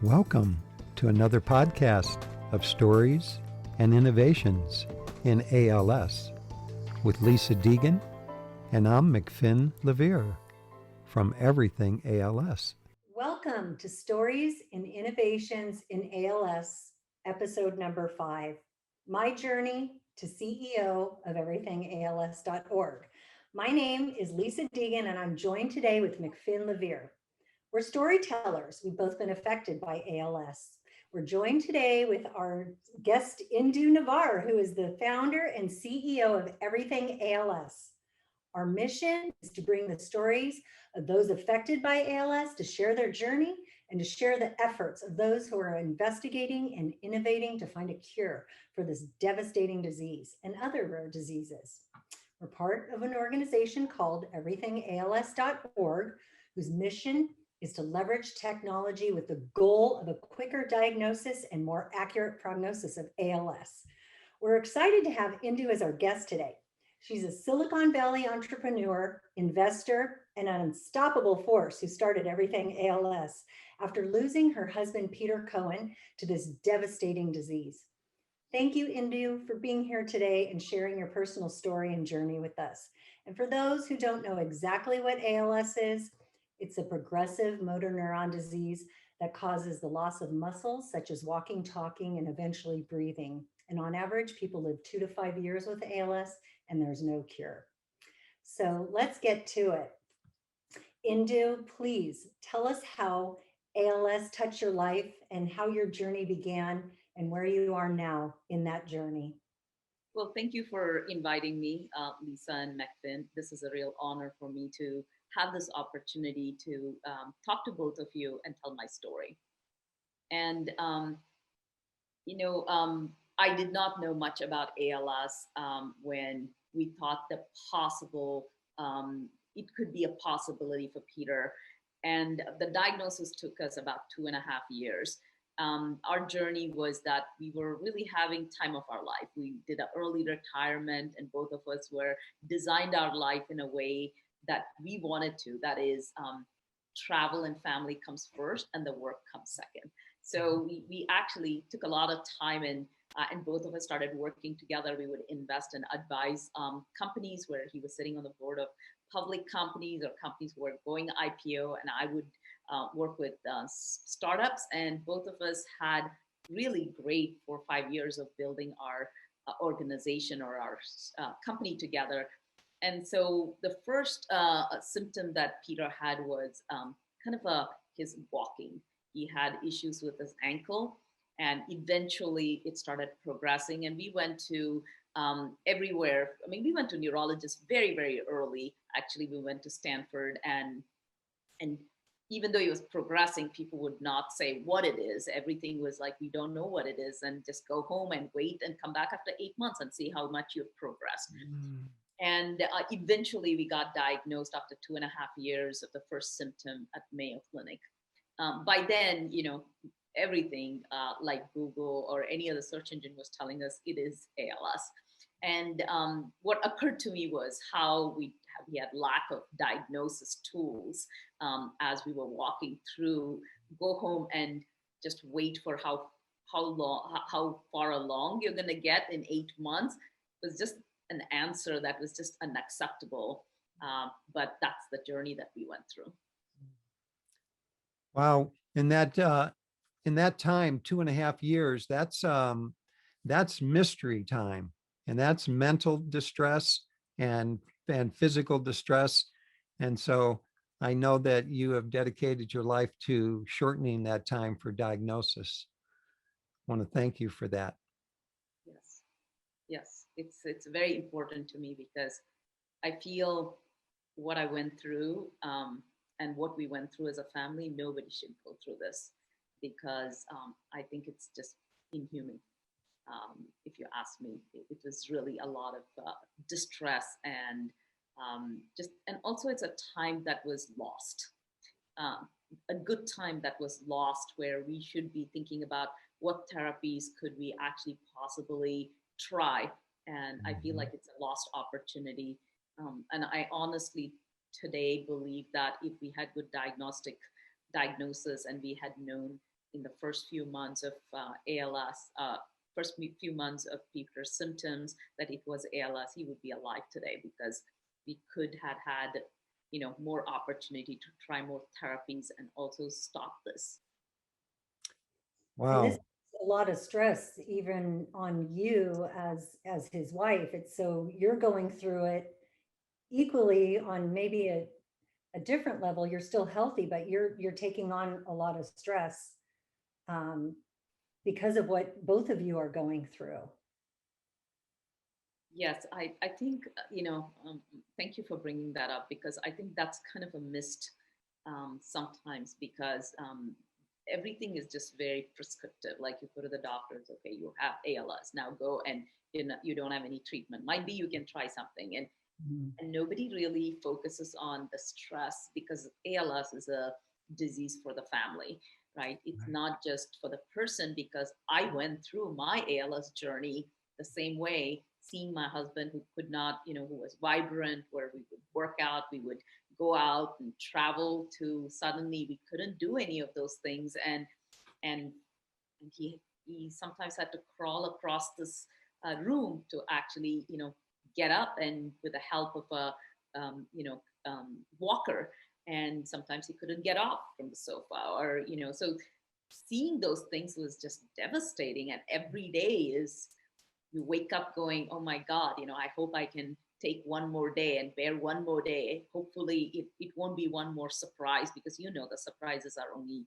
Welcome to another podcast of stories and innovations in ALS with Lisa Deegan, and I'm McFinn and Lisa from Everything ALS. Welcome to Stories and Innovations in ALS, episode number 5, my journey to CEO of EverythingALS.org. My name is Lisa Deegan, and I'm joined today with McFinn and Lisa. We're storytellers. We've both been affected by ALS. We're joined today with our guest, Indu Navar, who is the founder and CEO of Everything ALS. Our mission is to bring the stories of those affected by ALS, to share their journey, and to share the efforts of those who are investigating and innovating to find a cure for this devastating disease and other rare diseases. We're part of an organization called EverythingALS.org, whose mission is to leverage technology with the goal of a quicker diagnosis and more accurate prognosis of ALS. We're excited to have Indu as our guest today. She's a Silicon Valley entrepreneur, investor, and an unstoppable force who started Everything ALS after losing her husband, Peter Cohen, to this devastating disease. Thank you, Indu, for being here today and sharing your personal story and journey with us. And for those who don't know exactly what ALS is, it's a progressive motor neuron disease that causes the loss of muscles such as walking, talking, and eventually breathing. And on average, people live 2 to 5 years with ALS, and there's no cure. So let's get to it. Indu, please tell us how ALS touched your life and how your journey began and where you are now in that journey. Well, thank you for inviting me, Lisa and McFinn. This is a real honor for me to have this opportunity to talk to both of you and tell my story. And, I did not know much about ALS when we thought that it could be a possibility for Peter. And the diagnosis took us about 2.5 years. Our journey was that we were really having time of our life. We did an early retirement, and both of us designed our life in a way that we wanted to. That is, travel and family comes first, and the work comes second. So we actually took a lot of time, and both of us started working together. We would invest and advise companies where he was sitting on the board of public companies or companies who were going IPO, and I would work with startups. And both of us had really great 4 or 5 years of building our organization or our company together. And so the first symptom that Peter had was his walking. He had issues with his ankle, and eventually it started progressing. And we went to everywhere. I mean, we went to neurologists very, very early. Actually, we went to Stanford, and even though it was progressing, people would not say what it is. Everything was like, we don't know what it is, and just go home and wait and come back after 8 months and see how much you've progressed. And eventually we got diagnosed after 2.5 years of the first symptom at Mayo Clinic. By then, everything like Google or any other search engine was telling us it is ALS. And what occurred to me was how we had lack of diagnosis tools as we were walking through, go home and just wait for how far along you're going to get in 8 months. It was just an answer that was just unacceptable. But that's the journey that we went through. Wow. In that time, 2.5 years, that's mystery time. And that's mental distress and physical distress. And so I know that you have dedicated your life to shortening that time for diagnosis. I want to thank you for that. Yes, it's very important to me because I feel what I went through and what we went through as a family, nobody should go through this because I think it's just inhuman. If you ask me, it was really a lot of distress and also it's a time that was lost, a good time that was lost where we should be thinking about what therapies could we actually possibly try. And I feel like it's a lost opportunity. And I honestly today believe that if we had good diagnosis and we had known in the first few months of ALS, few months of Peter's symptoms, that it was ALS, he would be alive today, because we could have had, more opportunity to try more therapies and also stop this. And this Wow. is a lot of stress, even on you as his wife. It's so you're going through it equally on maybe a different level. You're still healthy, but you're taking on a lot of stress because of what both of you are going through. Yes, I think, thank you for bringing that up, because I think that's kind of a missed sometimes, because everything is just very prescriptive. Like, you go to the doctors, okay, you have ALS, now go, and you don't have any treatment. Might be you can try something, and nobody really focuses on the stress, because ALS is a disease for the family, right? It's not just for the person, because I went through my ALS journey the same way, seeing my husband who could not, who was vibrant, where we would work out, we would go out and travel, to suddenly we couldn't do any of those things. And he sometimes had to crawl across this room to actually, get up, and with the help of a, walker. And sometimes he couldn't get off from the sofa, or, so seeing those things was just devastating. And every day is, you wake up going, oh my God, I hope I can take one more day and bear one more day. Hopefully it won't be one more surprise, because the surprises are only,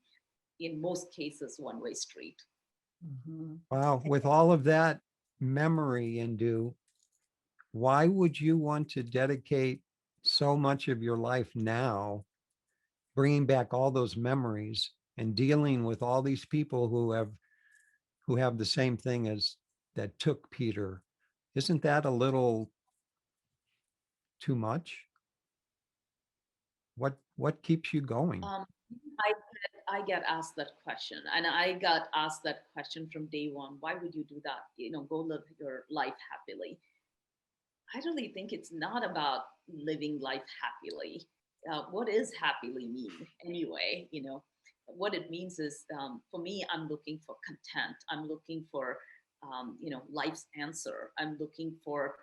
in most cases, one-way street. Wow. With all of that memory, Indu, why would you want to dedicate so much of your life now, bringing back all those memories and dealing with all these people who have the same thing as that took Peter? Isn't that a little too much? What keeps you going? I get asked that question, and I got asked that question from day one. Why would you do that? Go live your life happily. I really think it's not about living life happily. What does happily mean anyway? What it means is, for me, I'm looking for content. I'm looking for, life's answer. I'm looking for,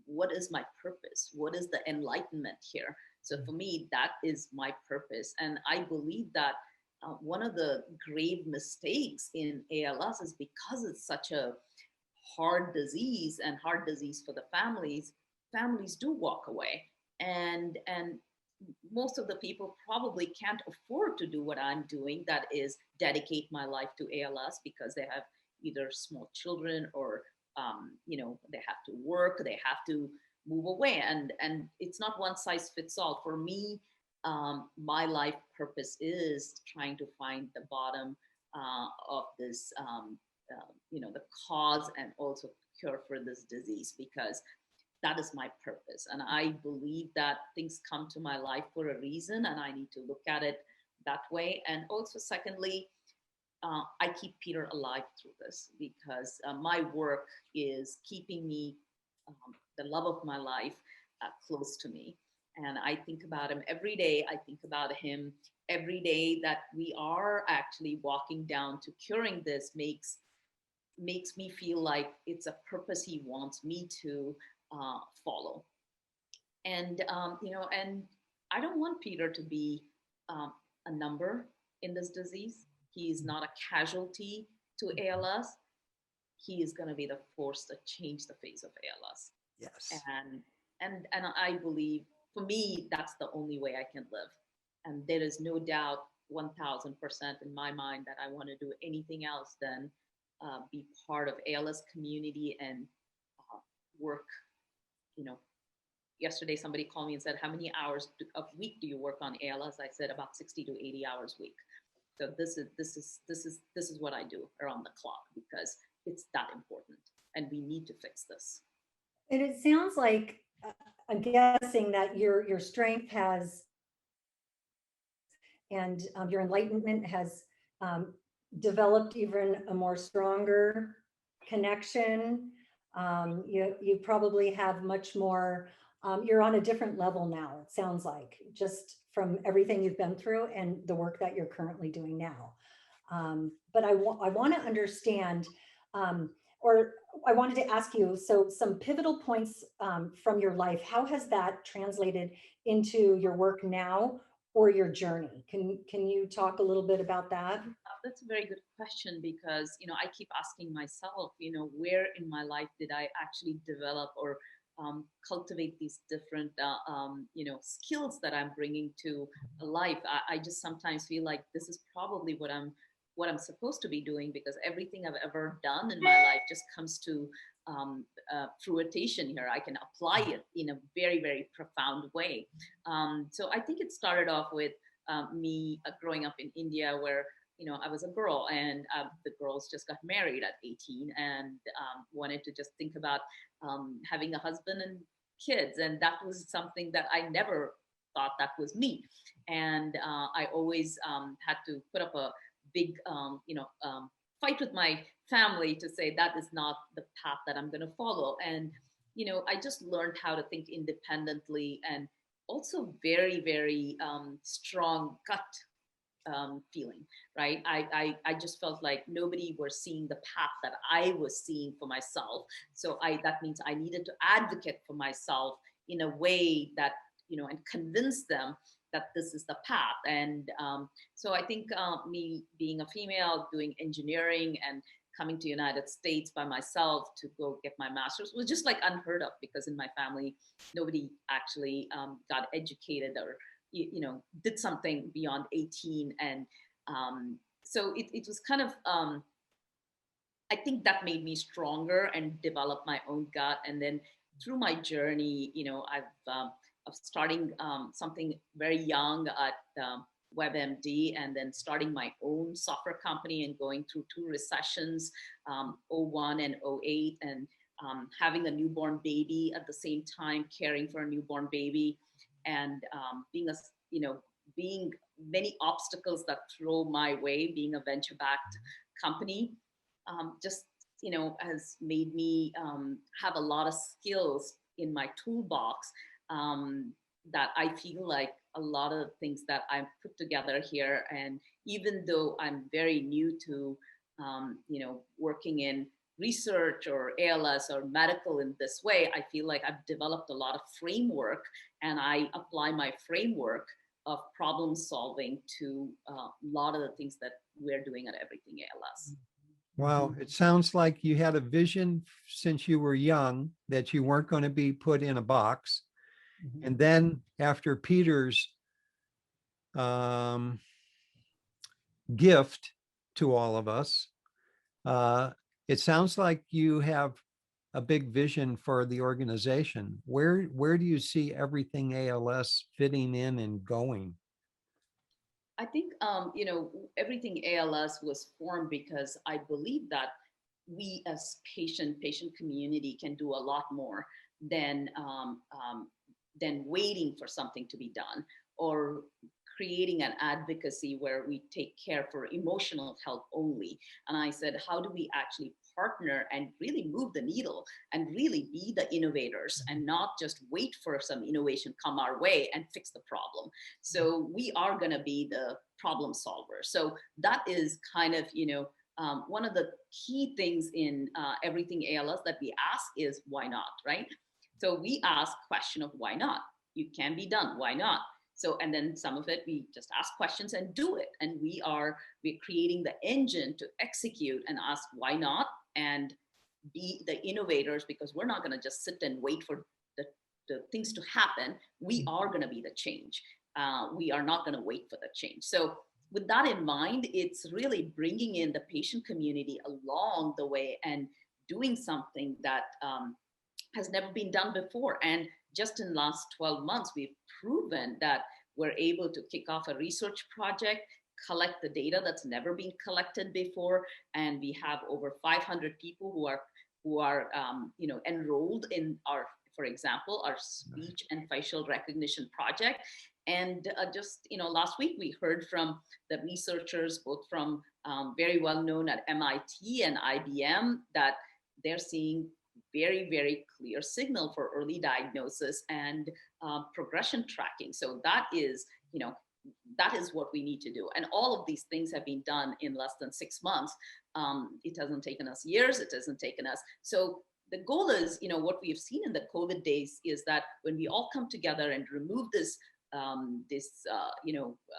what is my purpose? What is the enlightenment here? So for me, that is my purpose. And I believe that one of the grave mistakes in ALS is, because it's such a hard disease, and hard disease for the families do walk away. And most of the people probably can't afford to do what I'm doing, that is dedicate my life to ALS, because they have either small children, or they have to work, they have to move away, and it's not one size fits all. For me, my life purpose is trying to find the bottom of this, the cause, and also cure for this disease, because that is my purpose. And I believe that things come to my life for a reason, and I need to look at it that way. And also, secondly, I keep Peter alive through this, because my work is keeping me, the love of my life, close to me. And I think about him every day. I think about him every day, that we are actually walking down to curing this makes me feel like it's a purpose he wants me to follow. And and I don't want Peter to be a number in this disease. He is not a casualty to ALS. He is going to be the force that change the face of ALS. Yes. And I believe, for me, that's the only way I can live. And there is no doubt 1000% in my mind that I want to do anything else than be part of ALS community and work. Yesterday somebody called me and said, how many hours a week do you work on ALS? I said about 60 to 80 hours a week. So this is what I do around the clock, because it's that important, and we need to fix this. And it sounds like, I'm guessing that your strength has, and your enlightenment has developed even a more stronger connection. You probably have much more, you're on a different level now, it sounds like, just from everything you've been through and the work that you're currently doing now. But I want to understand, or I wanted to ask you, so some pivotal points from your life, how has that translated into your work now or your journey? Can you talk a little bit about that? That's a very good question because, I keep asking myself, where in my life did I actually develop or cultivate these different, skills that I'm bringing to life. I just sometimes feel like this is probably what I'm supposed to be doing, because everything I've ever done in my life just comes to fruition here. I can apply it in a very, very profound way. So I think it started off with me growing up in India, where I was a girl, and the girls just got married at 18 and wanted to just think about having a husband and kids. And that was something that I never thought that was me. And I always had to put up a big, fight with my family to say that is not the path that I'm going to follow. And, I just learned how to think independently, and also very, very strong gut feeling, right? I just felt like nobody were seeing the path that I was seeing for myself. So that means I needed to advocate for myself in a way that, and convince them that this is the path. And so I think me being a female, doing engineering and coming to United States by myself to go get my master's was just like unheard of, because in my family, nobody actually got educated or did something beyond 18. And so it was kind of, I think that made me stronger and developed my own gut. And then through my journey, of starting something very young at WebMD, and then starting my own software company and going through two recessions, '01 and '08, and having a newborn baby at the same time, caring for a newborn baby, and being many obstacles that throw my way, being a venture-backed company, just has made me have a lot of skills in my toolbox, that I feel like a lot of things that I've put together here. And even though I'm very new to working in research or ALS or medical in this way, I feel like I've developed a lot of framework, and I apply my framework of problem solving to a lot of the things that we're doing at Everything ALS. Wow, it sounds like you had a vision since you were young that you weren't going to be put in a box. And then after Peter's gift to all of us, it sounds like you have a big vision for the organization. Where do you see Everything ALS fitting in and going? I think, Everything ALS was formed because I believe that we as patient community can do a lot more than waiting for something to be done, or creating an advocacy where we take care for emotional health only. And I said, how do we actually partner and really move the needle and really be the innovators, and not just wait for some innovation come our way and fix the problem? So we are going to be the problem solver. So that is kind of, one of the key things in Everything ALS that we ask is why not, right? So we ask question of why not? You can be done, why not? So, and then some of it, we just ask questions and do it. And we're creating the engine to execute and ask why not, and be the innovators, because we're not going to just sit and wait for the things to happen. We are going to be the change. We are not going to wait for the change. So with that in mind, it's really bringing in the patient community along the way and doing something that has never been done before. And just in the last 12 months, we've proven that we're able to kick off a research project, collect the data that's never been collected before, and we have over 500 people who are enrolled in our, for example, our speech and facial recognition project. And just last week we heard from the researchers, both from very well known at MIT and IBM, that they're seeing very, very clear signal for early diagnosis and progression tracking. So that is, that is what we need to do. And all of these things have been done in less than 6 months. It hasn't taken us years. It hasn't taken us. So the goal is, what we have seen in the COVID days is that when we all come together and remove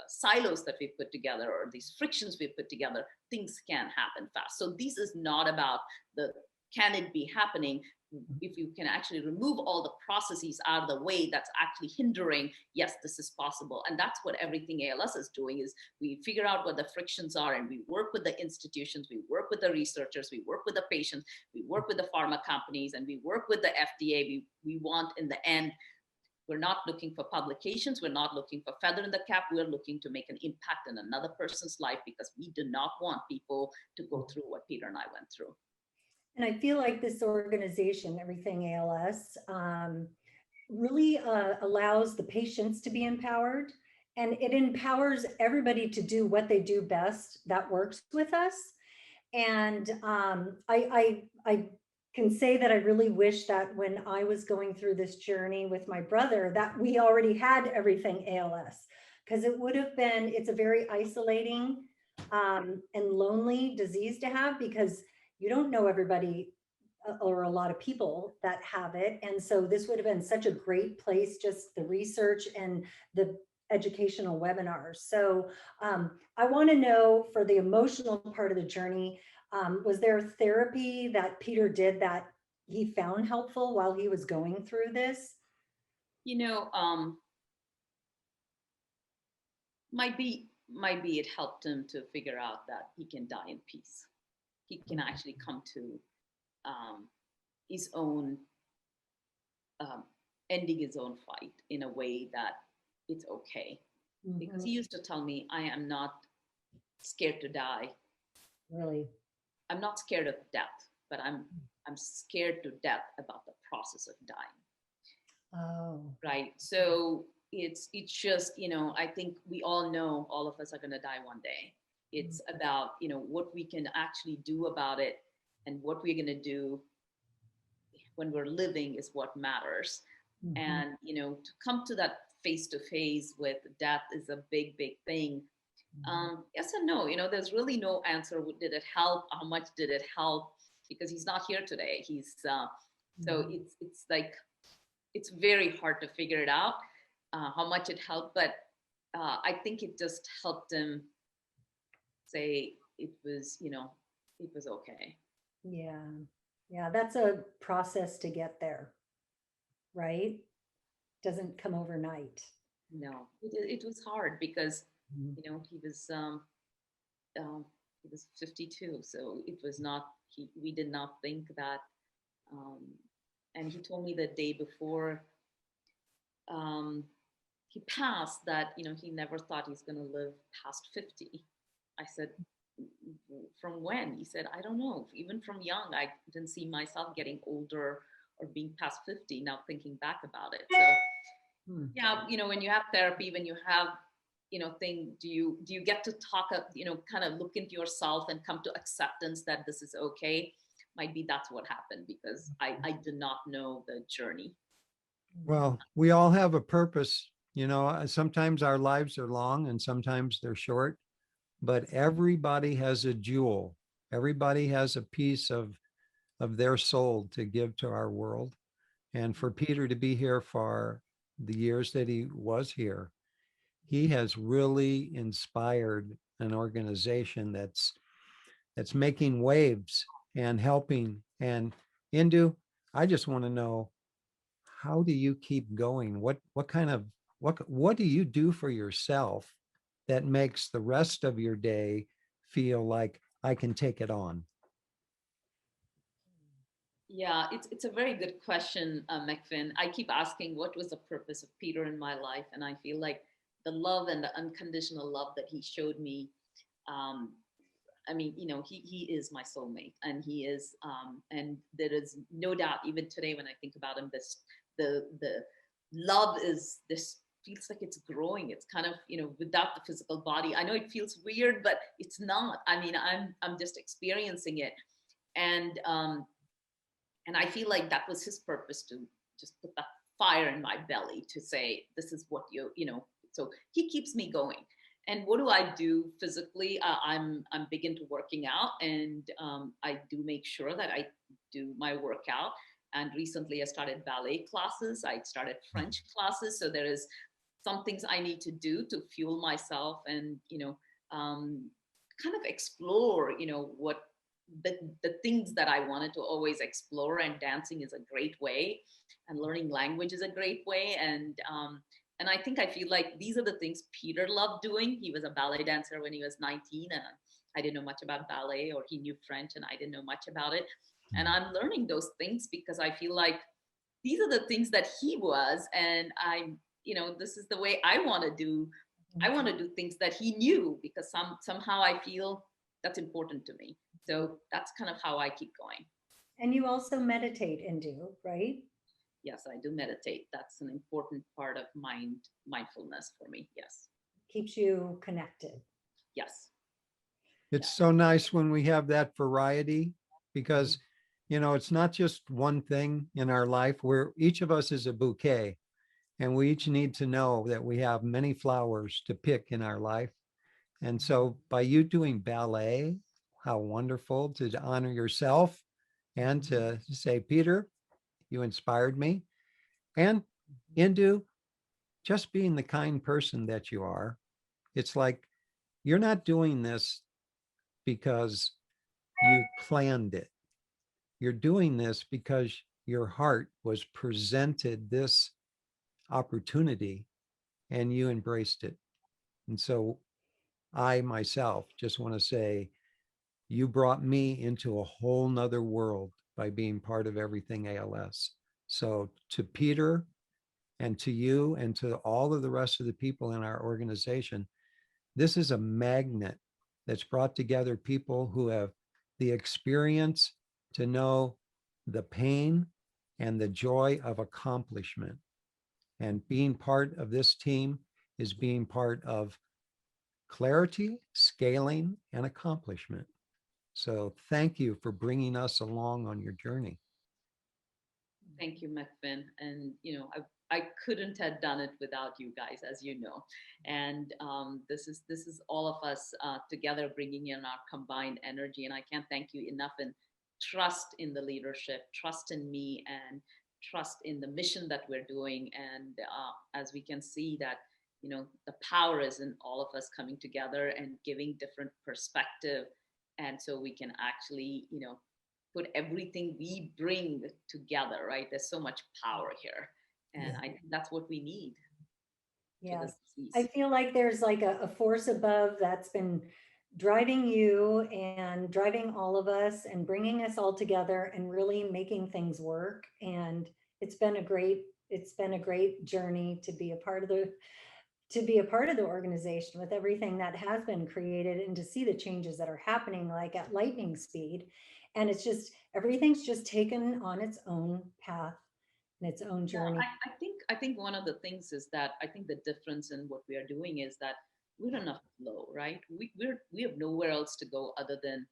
silos that we've put together, or these frictions we've put together, things can happen fast. So this is not about can it be happening? If you can actually remove all the processes out of the way that's actually hindering, yes, this is possible. And that's what Everything ALS is doing, is we figure out what the frictions are, and we work with the institutions, we work with the researchers, we work with the patients, we work with the pharma companies, and we work with the FDA. We want, in the end, we're not looking for publications, we're not looking for feather in the cap, we're looking to make an impact in another person's life, because we do not want people to go through what Peter and I went through. And I feel like this organization, Everything ALS, really allows the patients to be empowered, and it empowers everybody to do what they do best that works with us. And I can say that I really wish that when I was going through this journey with my brother, that we already had Everything ALS, because it's a very isolating and lonely disease to have, because you don't know everybody or a lot of people that have it. And so this would have been such a great place, just the research and the educational webinars. So I want to know, for the emotional part of the journey, was there therapy that Peter did that he found helpful while he was going through this? Might be it helped him to figure out that he can die in peace. He can actually come to his own, ending his own fight in a way that it's okay. Mm-hmm. Because he used to tell me, I am not scared to die. Really? I'm not scared of death, but I'm scared to death about the process of dying. Oh. Right. So it's just, I think we all know all of us are going to die one day. It's about, what we can actually do about it, and what we're going to do when we're living is what matters. Mm-hmm. And, to come to that face-to-face with death is a big, big thing. Mm-hmm. Yes and no, there's really no answer. Did it help? How much did it help? Because he's not here today. He's, so it's like, it's very hard to figure it out, how much it helped, but I think it just helped him say it was, it was okay. Yeah, that's a process to get there, right? Doesn't come overnight. No, it was hard because, he was 52, so it was not, we did not think that, and he told me the day before he passed that, he never thought he's going to live past 50. I said, from when? He said, I don't know. Even from young, I didn't see myself getting older or being past 50, now thinking back about it. So yeah, when you have therapy, when you have, do you get to talk, kind of look into yourself and come to acceptance that this is okay? Might be that's what happened, because I did not know the journey. Well, we all have a purpose. Sometimes our lives are long and sometimes they're short, but everybody has a jewel. Everybody has a piece of their soul to give to our world. And for Peter to be here for the years that he was here, he has really inspired an organization that's making waves and helping. And Indu, I just want to know, how do you keep going? What do you do for yourself that makes the rest of your day feel like I can take it on? Yeah, it's a very good question, McFinn. I keep asking, what was the purpose of Peter in my life? And I feel like the love and the unconditional love that he showed me, I mean, he is my soulmate, and he is, and there is no doubt, even today when I think about him, the love is this, feels like it's growing. It's kind of, without the physical body. I know it feels weird, but it's not. I mean, I'm just experiencing it. And I feel like that was his purpose, to just put that fire in my belly to say, this is what So he keeps me going. And what do I do physically? I'm big into working out, and I do make sure that I do my workout. And recently I started ballet classes. I started French classes. So there is some things I need to do to fuel myself and, kind of explore, what the things that I wanted to always explore. And dancing is a great way, and learning language is a great way. And I feel like these are the things Peter loved doing. He was a ballet dancer when he was 19, and I didn't know much about ballet, or he knew French and I didn't know much about it. And I'm learning those things because I feel like these are the things that he was, and this is the way I want to do. I want to do things that he knew, because somehow I feel that's important to me. So that's kind of how I keep going. And you also meditate, Indu, right? Yes, I do meditate. That's an important part of mindfulness for me. Yes. Keeps you connected. Yes. It's so nice when we have that variety, because, it's not just one thing in our life, where each of us is a bouquet, and we each need to know that we have many flowers to pick in our life. And so by you doing ballet, how wonderful to honor yourself and to say, Peter, you inspired me. And Indu, just being the kind person that you are, it's like you're not doing this because you planned it. You're doing this because your heart was presented this opportunity and you embraced it. And so I myself just want to say, you brought me into a whole nother world by being part of Everything ALS. So to Peter and to you and to all of the rest of the people in our organization, this is a magnet that's brought together people who have the experience to know the pain and the joy of accomplishment. And being part of this team is being part of clarity, scaling, and accomplishment. So thank you for bringing us along on your journey. Thank you, McFinn. And, I couldn't have done it without you guys, as you know. And this is all of us together bringing in our combined energy. And I can't thank you enough. And trust in the leadership, trust in me, and trust in the mission that we're doing. And as we can see that, the power is in all of us coming together and giving different perspective. And so we can actually, put everything we bring together, right? There's so much power here. And I think that's what we need. Yes. I feel like there's like a force above that's been driving you and driving all of us and bringing us all together and really making things work. And it's been a great journey to be a part of the organization with everything that has been created, and to see the changes that are happening like at lightning speed. And it's just, everything's just taken on its own path and its own journey. Yeah, I think one of the things is that I think the difference in what we are doing is that we're in a flow, right? We have nowhere else to go other than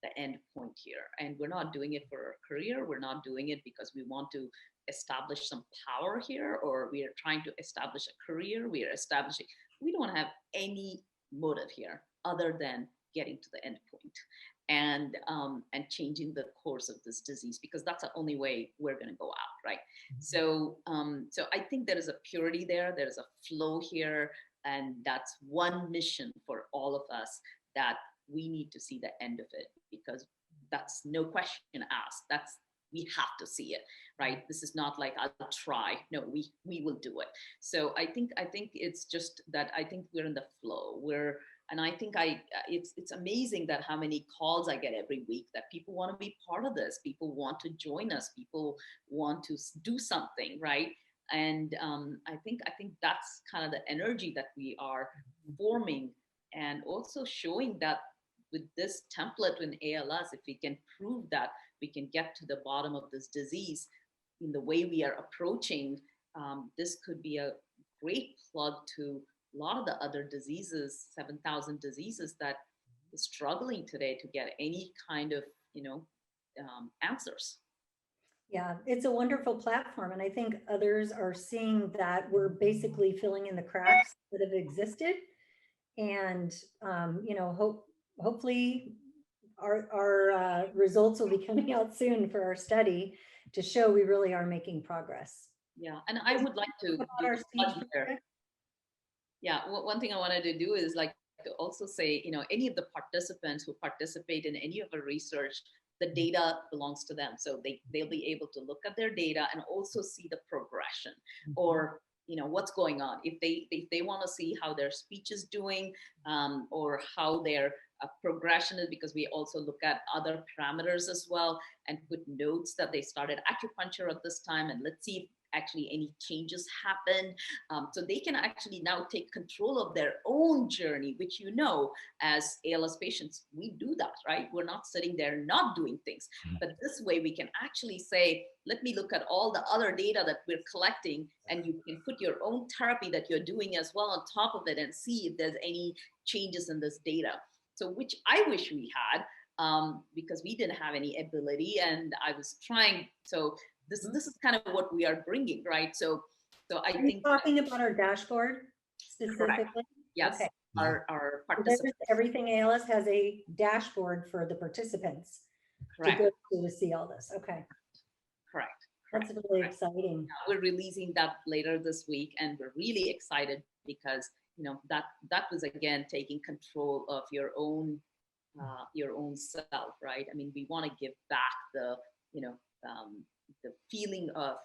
the end point here. And we're not doing it for our career. We're not doing it because we want to establish some power here, or we are trying to establish a career. We don't have any motive here other than getting to the end point and changing the course of this disease, because that's the only way we're going to go out, right? So I think there is a purity there. There is a flow here, and that's one mission for all of us, that we need to see the end of it, because that's no question asked. We have to see it, right? This is not like I'll try. No, we will do it. So I think it's just that I think we're in the flow. And I think it's amazing that how many calls I get every week that people want to be part of this. People want to join us. People want to do something, right? And I think that's kind of the energy that we are forming, and also showing that with this template in ALS, if we can prove that we can get to the bottom of this disease in the way we are approaching, this could be a great plug to a lot of the other diseases, 7,000 diseases that is struggling today to get any kind of, answers. Yeah, it's a wonderful platform. And I think others are seeing that we're basically filling in the cracks that have existed. And, hopefully our results will be coming out soon for our study to show we really are making progress. Yeah, and I would like to About do our a speech plug here. project? Yeah, one thing I wanted to do is like to also say, any of the participants who participate in any of our research, the data belongs to them. So they'll be able to look at their data and also see the progression or what's going on. If they want to see how their speech is doing or how their progression is, because we also look at other parameters as well and put notes that they started acupuncture at this time, and let's see if actually any changes happened. So they can actually now take control of their own journey, which as ALS patients, we do that, right? We're not sitting there not doing things. But this way we can actually say, let me look at all the other data that we're collecting, and you can put your own therapy that you're doing as well on top of it and see if there's any changes in this data. So which I wish we had, because we didn't have any ability, and I was trying. So this is kind of what we are bringing, right? So I think talking about our dashboard specifically. Correct. Yes, Okay. our participants. Everything ALS has a dashboard for the participants Correct. to go to see all this. Okay. Correct. That's really exciting. We're releasing that later this week, and we're really excited because that was again taking control of your own self, right? I mean, we want to give back the feeling of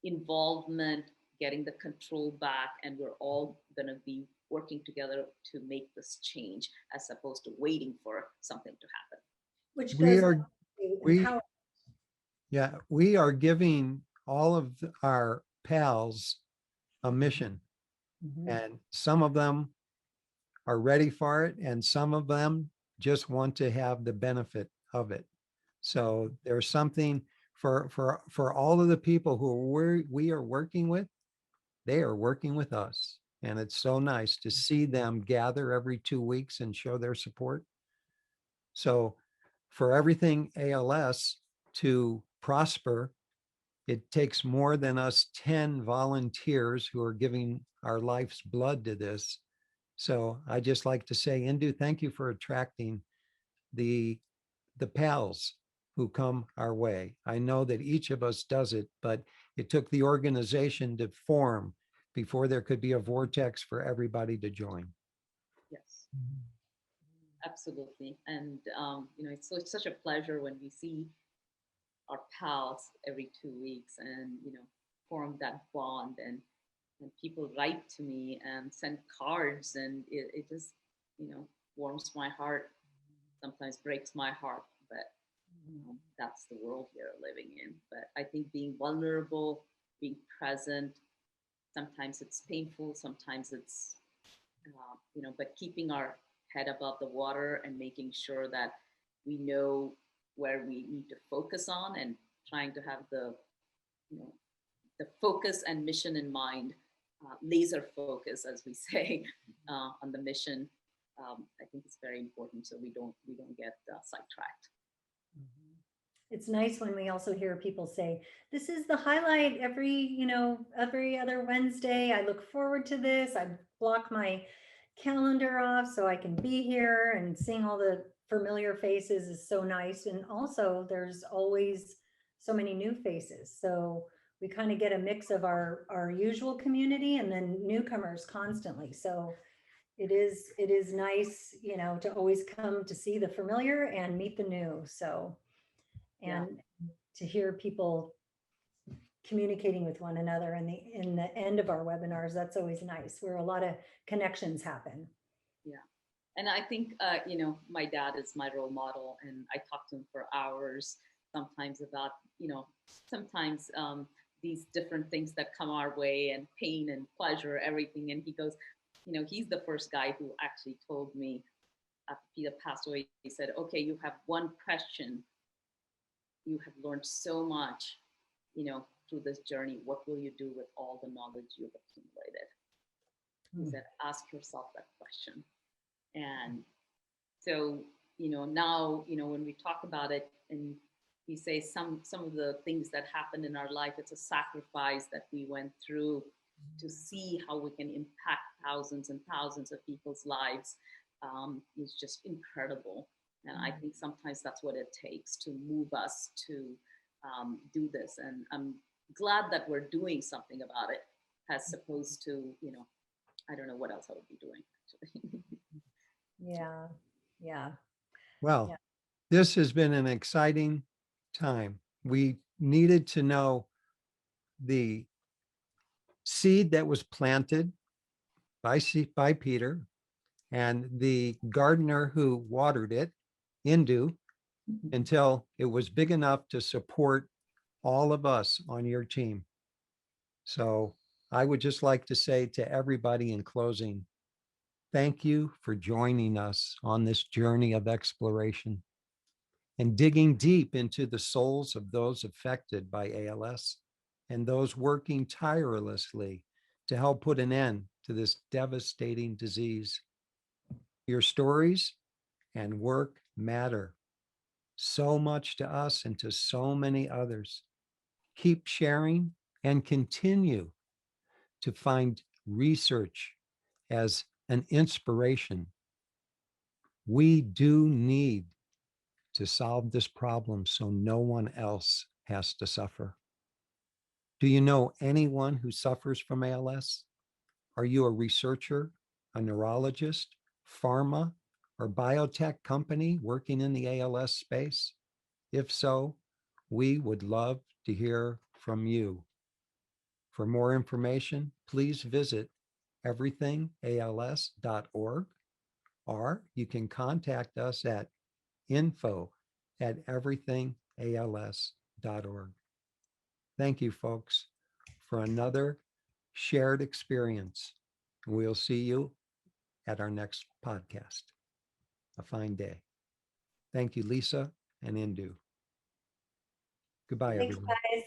involvement, getting the control back, and we're all going to be working together to make this change as opposed to waiting for something to happen. Which we are giving all of our pals a mission, and some of them are ready for it, and some of them just want to have the benefit of it. So there's something for all of the people who we are working with. They are working with us, and it's so nice to see them gather every 2 weeks and show their support. So for everything ALS to prosper, it takes more than us 10 volunteers who are giving our life's blood to this. So I just like to say, Indu, thank you for attracting the pals who come our way. I know that each of us does it, but it took the organization to form before there could be a vortex for everybody to join. Yes, absolutely. And it's such a pleasure when we see our pals every 2 weeks and form that bond, and people write to me and send cards, and it just warms my heart, sometimes breaks my heart, but that's the world we're living in. But I think being vulnerable, being present, sometimes it's painful, sometimes it's but keeping our head above the water and making sure that we know where we need to focus on, and trying to have the focus and mission in mind, laser focus, as we say, on the mission. I think it's very important, so we don't get sidetracked. It's nice when we also hear people say, this is the highlight every other Wednesday. I look forward to this. I block my calendar off so I can be here, and seeing all the familiar faces is so nice. And also there's always so many new faces. So we kind of get a mix of our usual community and then newcomers constantly. So it is nice, to always come to see the familiar and meet the new. So, and to hear people communicating with one another in the end of our webinars, that's always nice, where a lot of connections happen. Yeah. And I think, my dad is my role model, and I talk to him for hours, sometimes about, sometimes these different things that come our way, and pain and pleasure, everything. And he goes, he's the first guy who actually told me after Peter passed away, he said, okay, you have one question. You have learned so much, through this journey. What will you do with all the knowledge you've accumulated? He said, ask yourself that question. And so, now, when we talk about it, and we say some of the things that happened in our life, it's a sacrifice that we went through to see how we can impact thousands and thousands of people's lives, is just incredible. And I think sometimes that's what it takes to move us to do this. And I'm glad that we're doing something about it, as opposed to, I don't know what else I would be doing, actually. Yeah. Yeah. Well, Yeah. this has been an exciting time. We needed to know the seed that was planted by Peter, and the gardener who watered it, Indu, until it was big enough to support all of us on your team. So I would just like to say to everybody in closing, thank you for joining us on this journey of exploration and digging deep into the souls of those affected by ALS and those working tirelessly to help put an end to this devastating disease. Your stories and work matter so much to us and to so many others. Keep sharing and continue to find research as an inspiration. We do need to solve this problem so no one else has to suffer. Do you know anyone who suffers from ALS? Are you a researcher, a neurologist, pharma, or biotech company working in the ALS space? If so, we would love to hear from you. For more information, please visit everythingals.org, or you can contact us at info@everythingals.org. Thank you, folks, for another shared experience. We'll see you at our next podcast. A fine day. Thank you, Lisa and Indu. Goodbye, Thanks, everyone. guys.